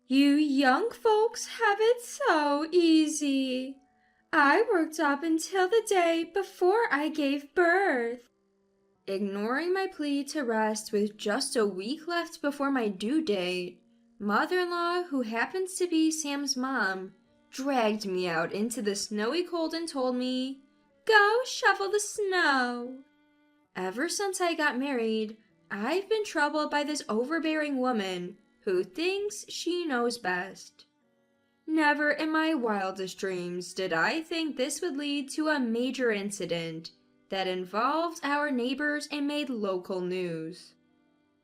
You young folks have it so easy. I worked up until the day before I gave birth. Ignoring my plea to rest with just a week left before my due date, mother-in-law, who happens to be Sam's mom, dragged me out into the snowy cold and told me, "Go shovel the snow." Ever since I got married, I've been troubled by this overbearing woman who thinks she knows best. Never in my wildest dreams did I think this would lead to a major incident that involved our neighbors and made local news.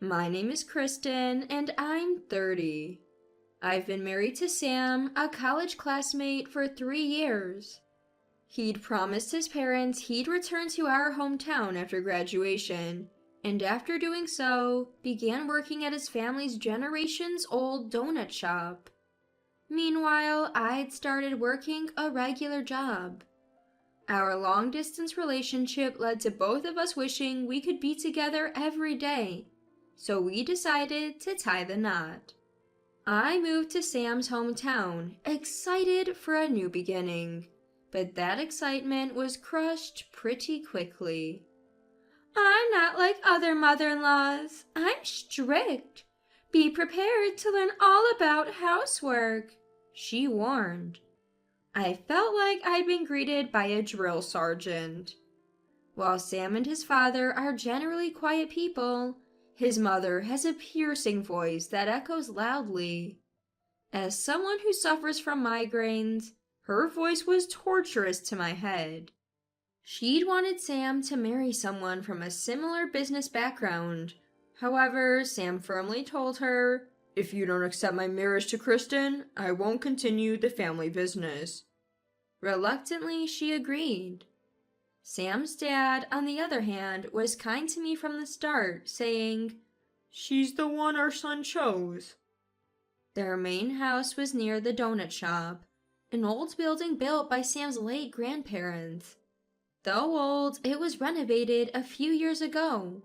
My name is Kristen, and I'm 30. I've been married to Sam, a college classmate, for 3 years. He'd promised his parents he'd return to our hometown after graduation, and after doing so, began working at his family's generations-old donut shop. Meanwhile, I'd started working a regular job. Our long-distance relationship led to both of us wishing we could be together every day, so we decided to tie the knot. I moved to Sam's hometown, excited for a new beginning, but that excitement was crushed pretty quickly. "I'm not like other mother-in-laws. I'm strict. Be prepared to learn all about housework," she warned. I felt like I'd been greeted by a drill sergeant. While Sam and his father are generally quiet people, his mother has a piercing voice that echoes loudly. As someone who suffers from migraines, her voice was torturous to my head. She'd wanted Sam to marry someone from a similar business background. However, Sam firmly told her, "If you don't accept my marriage to Kristen, I won't continue the family business." Reluctantly, she agreed. Sam's dad, on the other hand, was kind to me from the start, saying, "She's the one our son chose." Their main house was near the donut shop, an old building built by Sam's late grandparents. Though old, it was renovated a few years ago.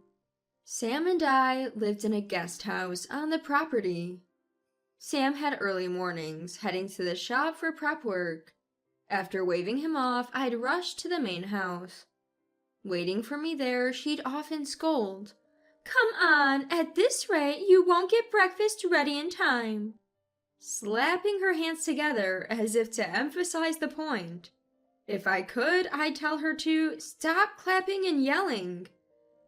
Sam and I lived in a guest house on the property. Sam had early mornings, heading to the shop for prep work. After waving him off, I'd rush to the main house. Waiting for me there, she'd often scold, "Come on, at this rate you won't get breakfast ready in time," slapping her hands together as if to emphasize the point. If I could, I'd tell her to stop clapping and yelling.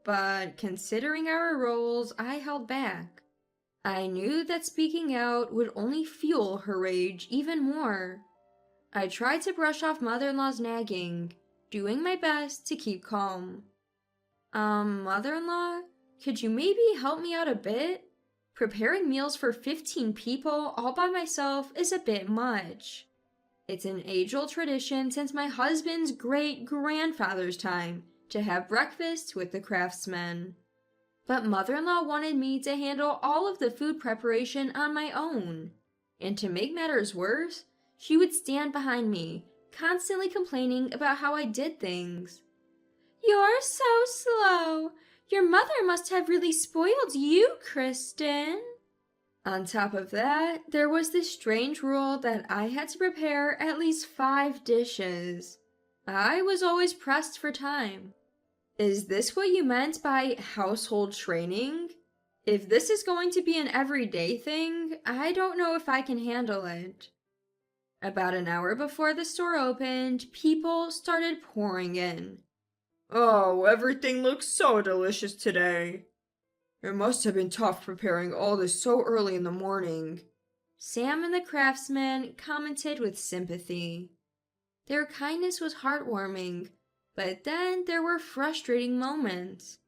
But considering our roles, I held back. I knew that speaking out would only fuel her rage even more. I tried to brush off mother-in-law's nagging, doing my best to keep calm. Mother-in-law, could you maybe help me out a bit? Preparing meals for 15 people all by myself is a bit much. It's an age-old tradition since my husband's great-grandfather's time to have breakfast with the craftsmen. But mother-in-law wanted me to handle all of the food preparation on my own. And to make matters worse, she would stand behind me, constantly complaining about how I did things. "You're so slow. Your mother must have really spoiled you, Kristen." On top of that, there was this strange rule that I had to prepare at least 5 dishes. I was always pressed for time. Is this what you meant by household training? If this is going to be an everyday thing, I don't know if I can handle it. About an hour before the store opened, people started pouring in. "Oh, everything looks so delicious today. It must have been tough preparing all this so early in the morning," Sam and the craftsman commented with sympathy. Their kindness was heartwarming, but then there were frustrating moments.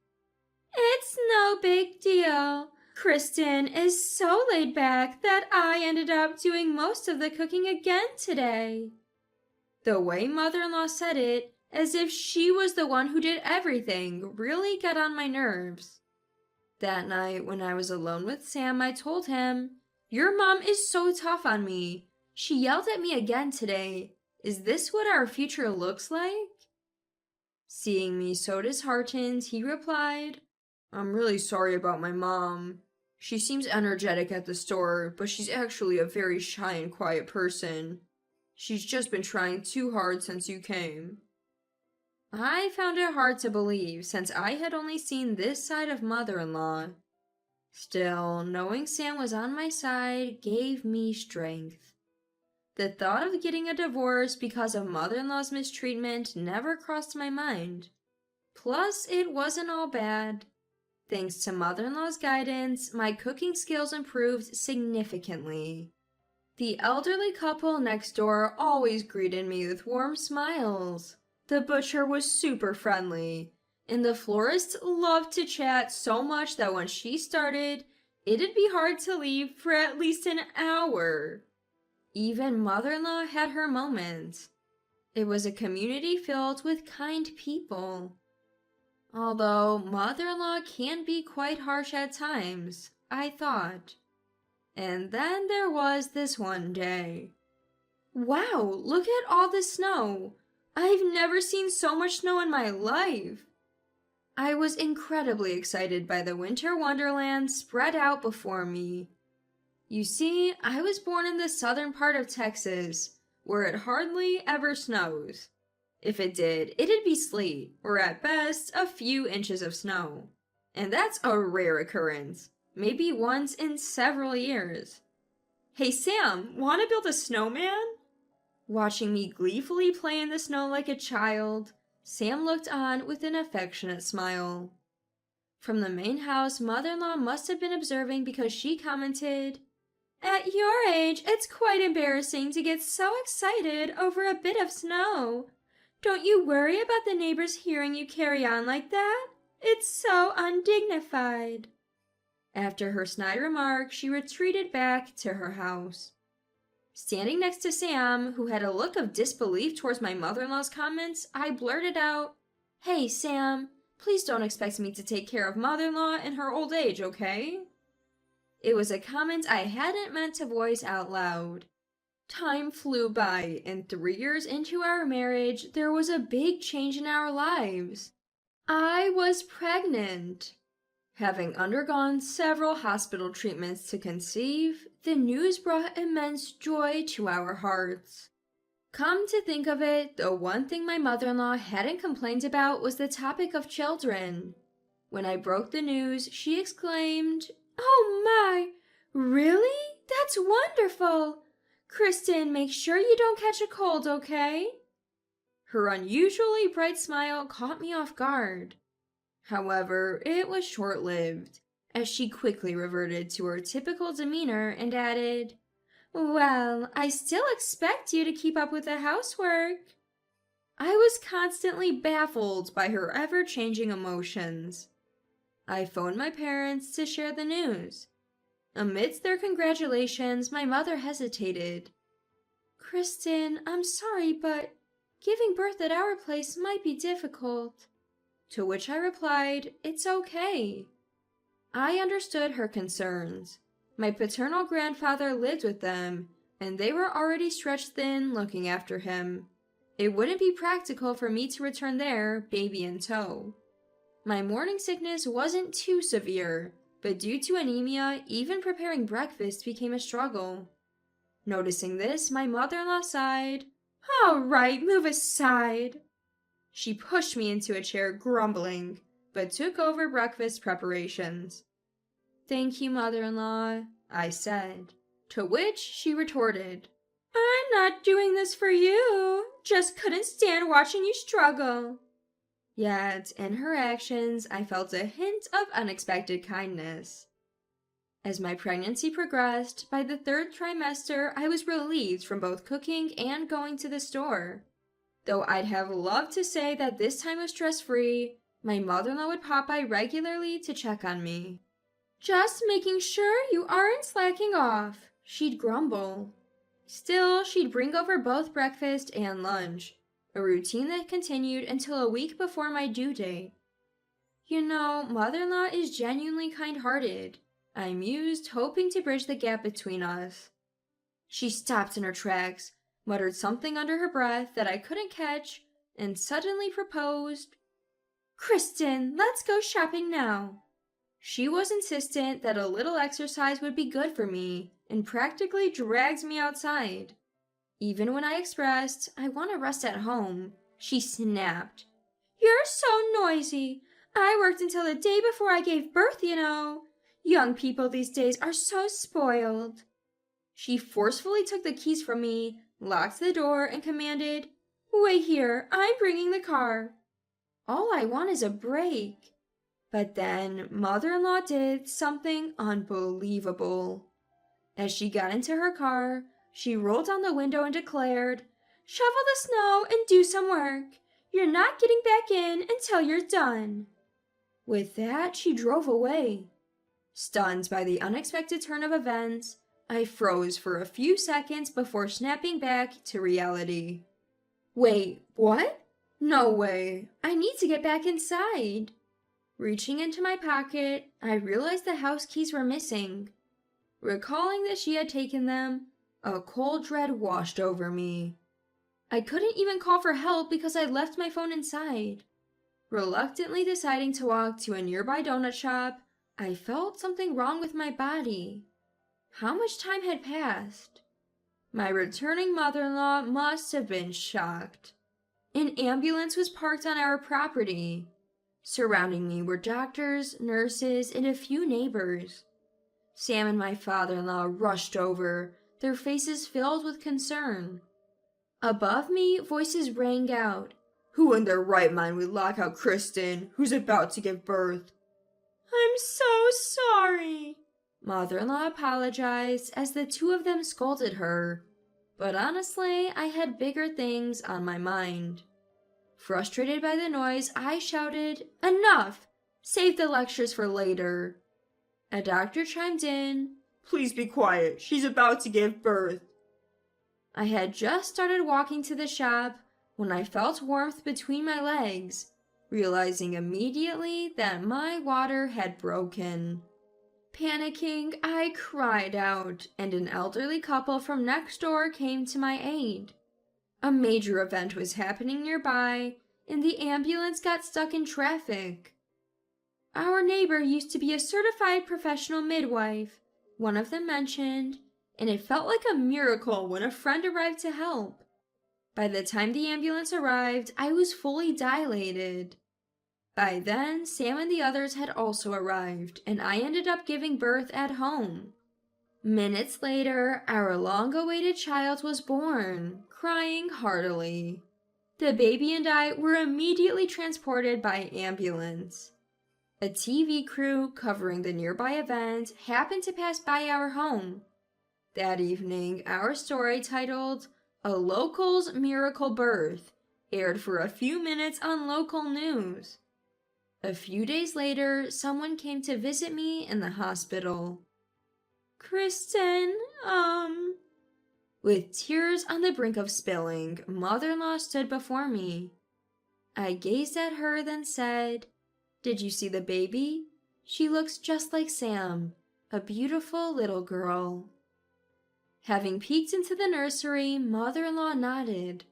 "It's no big deal. Kristen is so laid back that I ended up doing most of the cooking again today." The way mother-in-law said it, as if she was the one who did everything, really got on my nerves. That night, when I was alone with Sam, I told him, "Your mom is so tough on me. She yelled at me again today. Is this what our future looks like?" Seeing me so disheartened, he replied, "I'm really sorry about my mom. She seems energetic at the store, but she's actually a very shy and quiet person. She's just been trying too hard since you came. I found it hard to believe since I had only seen this side of mother-in-law. Still, knowing Sam was on my side gave me strength. The thought of getting a divorce because of mother-in-law's mistreatment never crossed my mind. Plus, it wasn't all bad. Thanks to mother-in-law's guidance, my cooking skills improved significantly. The elderly couple next door always greeted me with warm smiles. The butcher was super friendly, and the florist loved to chat so much that when she started, it'd be hard to leave for at least an hour. Even mother-in-law had her moments. It was a community filled with kind people. Although mother-in-law can be quite harsh at times, I thought. And then there was this one day. Wow, look at all the snow! I've never seen so much snow in my life! I was incredibly excited by the winter wonderland spread out before me. You see, I was born in the southern part of Texas, where it hardly ever snows. If it did, it'd be sleet, or at best, a few inches of snow. And that's a rare occurrence, maybe once in several years. Hey Sam, want to build a snowman? Watching me gleefully play in the snow like a child, Sam looked on with an affectionate smile. From the main house, mother-in-law must have been observing because she commented, "At your age, it's quite embarrassing to get so excited over a bit of snow. Don't you worry about the neighbors hearing you carry on like that? It's so undignified." After her snide remark, she retreated back to her house. Standing next to Sam, who had a look of disbelief towards my mother-in-law's comments, I blurted out, "Hey, Sam, please don't expect me to take care of mother-in-law in her old age, okay?" It was a comment I hadn't meant to voice out loud. Time flew by, and 3 years into our marriage, there was a big change in our lives. I was pregnant. Having undergone several hospital treatments to conceive, the news brought immense joy to our hearts. Come to think of it, the one thing my mother-in-law hadn't complained about was the topic of children. When I broke the news, she exclaimed, "Oh my! Really? That's wonderful! Kristen, make sure you don't catch a cold, okay?" Her unusually bright smile caught me off guard. However, it was short-lived, as she quickly reverted to her typical demeanor and added, "Well, I still expect you to keep up with the housework." I was constantly baffled by her ever-changing emotions. I phoned my parents to share the news. Amidst their congratulations, my mother hesitated. "Kristen, I'm sorry, but giving birth at our place might be difficult." To which I replied, "It's okay." I understood her concerns. My paternal grandfather lived with them, and they were already stretched thin looking after him. It wouldn't be practical for me to return there, baby in tow. My morning sickness wasn't too severe, but due to anemia, even preparing breakfast became a struggle. Noticing this, my mother-in-law sighed. "All right, move aside." She pushed me into a chair, grumbling, but took over breakfast preparations. "Thank you, mother-in-law," I said, to which she retorted, "I'm not doing this for you, just couldn't stand watching you struggle." Yet, in her actions, I felt a hint of unexpected kindness. As my pregnancy progressed, by the 3rd trimester, I was relieved from both cooking and going to the store. Though I'd have loved to say that this time was stress-free, my mother-in-law would pop by regularly to check on me. "Just making sure you aren't slacking off," she'd grumble. Still, she'd bring over both breakfast and lunch, a routine that continued until a week before my due date. You know, mother-in-law is genuinely kind-hearted, I mused, hoping to bridge the gap between us. She stopped in her tracks, muttered something under her breath that I couldn't catch, and suddenly proposed, "Kristen, let's go shopping now." She was insistent that a little exercise would be good for me and practically dragged me outside. Even when I expressed I want to rest at home, she snapped. "You're so noisy. I worked until the day before I gave birth, you know. Young people these days are so spoiled." She forcefully took the keys from me, locked the door, and commanded, "Wait here, I'm bringing the car." All I want is a break. But then mother-in-law did something unbelievable. As she got into her car, she rolled down the window and declared, "Shovel the snow and do some work. You're not getting back in until you're done." With that, she drove away. Stunned by the unexpected turn of events, I froze for a few seconds before snapping back to reality. Wait, what? No way. I need to get back inside. Reaching into my pocket, I realized the house keys were missing. Recalling that she had taken them, a cold dread washed over me. I couldn't even call for help because I'd left my phone inside. Reluctantly deciding to walk to a nearby donut shop, I felt something wrong with my body. How much time had passed? My returning mother-in-law must have been shocked. An ambulance was parked on our property. Surrounding me were doctors, nurses, and a few neighbors. Sam and my father-in-law rushed over, their faces filled with concern. Above me, voices rang out. Who in their right mind would lock out Kristen, who's about to give birth? I'm so sorry. Mother-in-law apologized as the two of them scolded her. But honestly, I had bigger things on my mind. Frustrated by the noise, I shouted, "Enough! Save the lectures for later." A doctor chimed in, "Please be quiet, she's about to give birth." I had just started walking to the shop when I felt warmth between my legs, realizing immediately that my water had broken. Panicking, I cried out, and an elderly couple from next door came to my aid. A major event was happening nearby, and the ambulance got stuck in traffic. Our neighbor used to be a certified professional midwife, one of them mentioned, and it felt like a miracle when a friend arrived to help. By the time the ambulance arrived, I was fully dilated. By then, Sam and the others had also arrived, and I ended up giving birth at home. Minutes later, our long-awaited child was born, crying heartily. The baby and I were immediately transported by ambulance. A TV crew covering the nearby event happened to pass by our home. That evening, our story titled, "A Local's Miracle Birth," aired for a few minutes on local news. A few days later, someone came to visit me in the hospital. "Kristen, With tears on the brink of spilling, mother-in-law stood before me. I gazed at her, then said, "Did you see the baby? She looks just like Sam, a beautiful little girl." Having peeked into the nursery, mother-in-law nodded.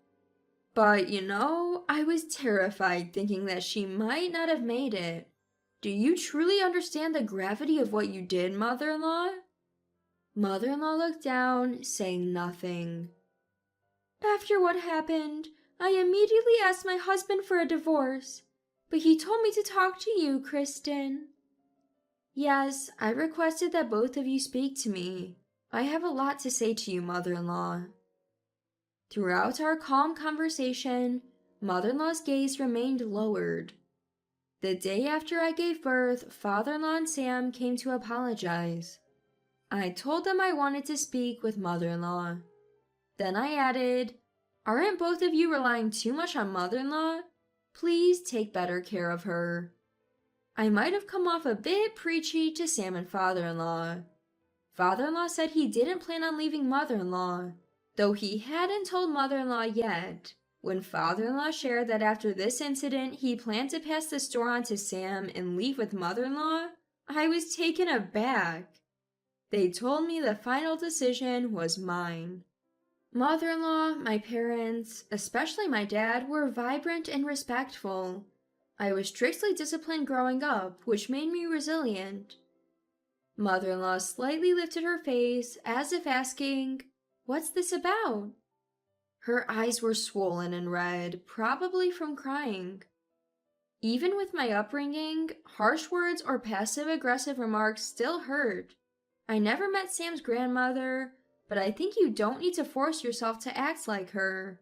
"But, I was terrified thinking that she might not have made it. Do you truly understand the gravity of what you did, mother-in-law?" Mother-in-law looked down, saying nothing. "After what happened, I immediately asked my husband for a divorce, but he told me to talk to you, Kristen." "Yes, I requested that both of you speak to me. I have a lot to say to you, mother-in-law." Throughout our calm conversation, mother-in-law's gaze remained lowered. The day after I gave birth, father-in-law and Sam came to apologize. I told them I wanted to speak with mother-in-law. Then I added, "Aren't both of you relying too much on mother-in-law? Please take better care of her." I might have come off a bit preachy to Sam and father-in-law. Father-in-law said he didn't plan on leaving mother-in-law, though he hadn't told mother-in-law yet. When father-in-law shared that after this incident he planned to pass the store on to Sam and leave with mother-in-law, I was taken aback. They told me the final decision was mine. Mother-in-law, my parents, especially my dad, were vibrant and respectful. I was strictly disciplined growing up, which made me resilient. Mother-in-law slightly lifted her face as if asking, "What's this about?" Her eyes were swollen and red, probably from crying. Even with my upbringing, harsh words or passive-aggressive remarks still hurt. I never met Sam's grandmother, but I think you don't need to force yourself to act like her.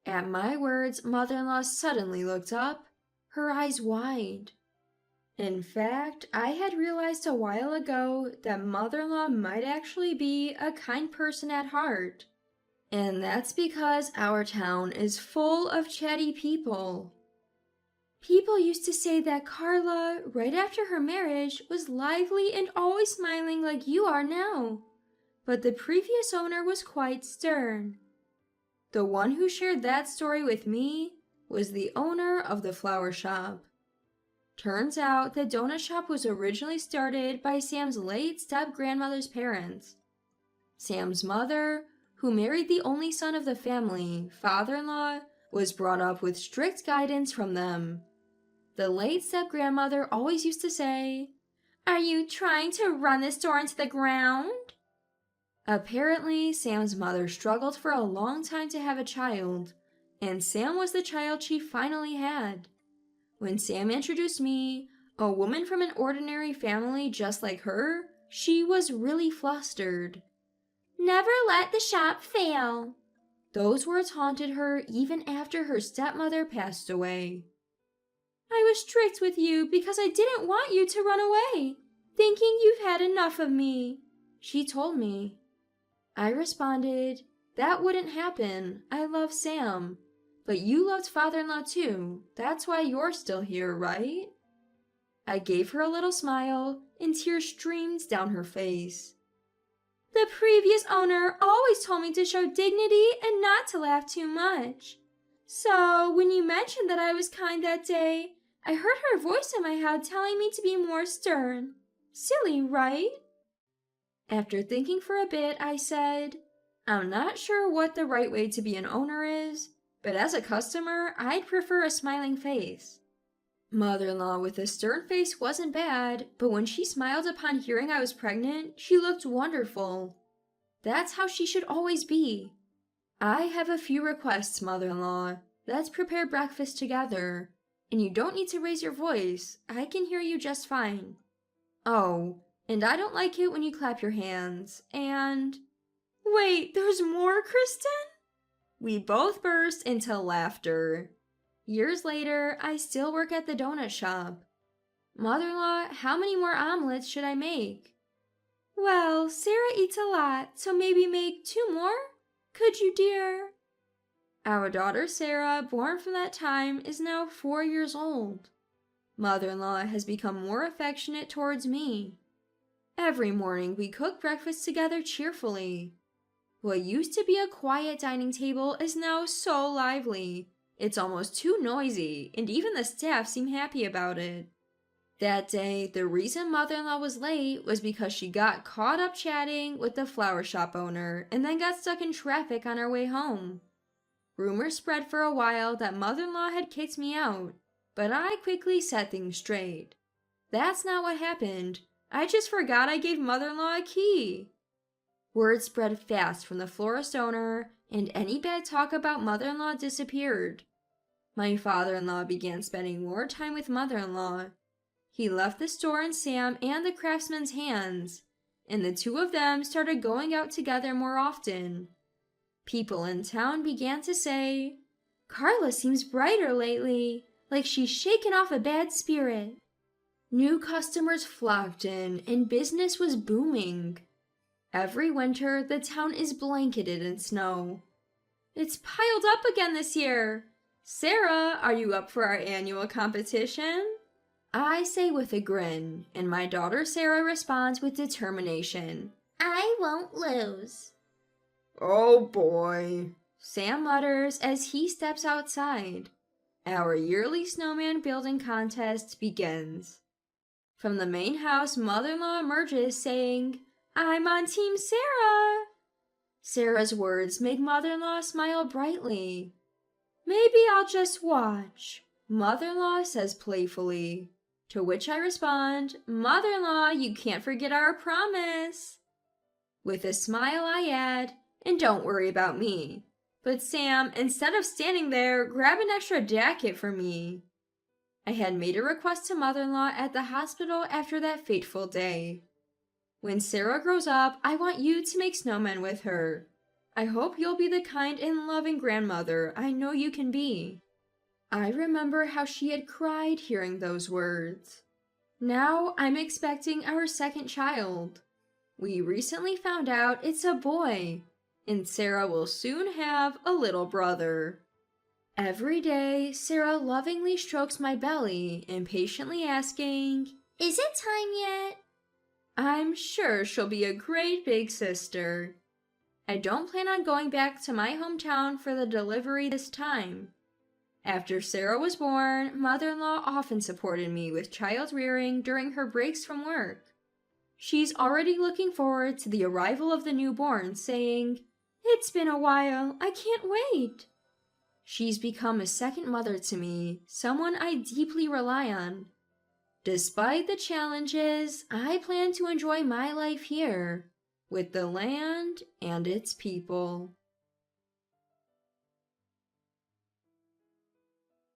At my words, mother-in-law suddenly looked up, her eyes wide. In fact, I had realized a while ago that mother-in-law might actually be a kind person at heart. And that's because our town is full of chatty people. People used to say that Carla, right after her marriage, was lively and always smiling like you are now. But the previous owner was quite stern. The one who shared that story with me was the owner of the flower shop. Turns out the donut shop was originally started by Sam's late step-grandmother's parents. Sam's mother, who married the only son of the family, father-in-law, was brought up with strict guidance from them. The late step-grandmother always used to say, "Are you trying to run this store into the ground?" Apparently, Sam's mother struggled for a long time to have a child, and Sam was the child she finally had. When Sam introduced me, a woman from an ordinary family just like her, she was really flustered. "Never let the shop fail." Those words haunted her even after her stepmother passed away. "I was strict with you because I didn't want you to run away, thinking you've had enough of me," she told me. I responded, "That wouldn't happen. I love Sam. But you loved father-in-law too. That's why you're still here, right?" I gave her a little smile, and tears streamed down her face. "The previous owner always told me to show dignity and not to laugh too much. So when you mentioned that I was kind that day, I heard her voice in my head telling me to be more stern. Silly, right?" After thinking for a bit, I said, "I'm not sure what the right way to be an owner is, but as a customer, I'd prefer a smiling face." Mother-in-law with a stern face wasn't bad, but when she smiled upon hearing I was pregnant, she looked wonderful. That's how she should always be. "I have a few requests, mother-in-law. Let's prepare breakfast together. And you don't need to raise your voice. I can hear you just fine. Oh, and I don't like it when you clap your hands, and—" "Wait, there's more, Kristen?" We both burst into laughter. Years later, I still work at the donut shop. "Mother-in-law, how many more omelets should I make?" "Well, Sarah eats a lot, so maybe make 2 more? Could you, dear?" Our daughter Sarah, born from that time, is now 4 years old. Mother-in-law has become more affectionate towards me. Every morning we cook breakfast together cheerfully. What used to be a quiet dining table is now so lively. It's almost too noisy, and even the staff seem happy about it. That day, the reason mother-in-law was late was because she got caught up chatting with the flower shop owner and then got stuck in traffic on her way home. Rumors spread for a while that mother-in-law had kicked me out, but I quickly set things straight. That's not what happened. I just forgot I gave mother-in-law a key. Word spread fast from the florist owner, and any bad talk about mother-in-law disappeared. My father-in-law began spending more time with mother-in-law. He left the store in Sam and the craftsman's hands, and the two of them started going out together more often. People in town began to say, "Carla seems brighter lately, like she's shaken off a bad spirit." New customers flocked in, and business was booming. Every winter, the town is blanketed in snow. "It's piled up again this year. Sarah, are you up for our annual competition?" I say with a grin, and my daughter Sarah responds with determination. "I won't lose." "Oh boy," Sam mutters as he steps outside. Our yearly snowman building contest begins. From the main house, mother-in-law emerges saying, "I'm on Team Sarah." Sarah's words make mother-in-law smile brightly. "Maybe I'll just watch." Mother-in-law says playfully, to which I respond, Mother-in-law, you can't forget our promise. With a smile I add, and don't worry about me. But Sam, instead of standing there, grab an extra jacket for me. I had made a request to mother-in-law at the hospital after that fateful day. When Sarah grows up, I want you to make snowmen with her. I hope you'll be the kind and loving grandmother I know you can be. I remember how she had cried hearing those words. Now I'm expecting our second child. We recently found out it's a boy, and Sarah will soon have a little brother. Every day, Sarah lovingly strokes my belly, impatiently asking, Is it time yet? I'm sure she'll be a great big sister. I don't plan on going back to my hometown for the delivery this time. After Sarah was born, mother-in-law often supported me with child rearing during her breaks from work. She's already looking forward to the arrival of the newborn, saying, It's been a while, I can't wait. She's become a second mother to me, someone I deeply rely on. Despite the challenges, I plan to enjoy my life here, with the land and its people.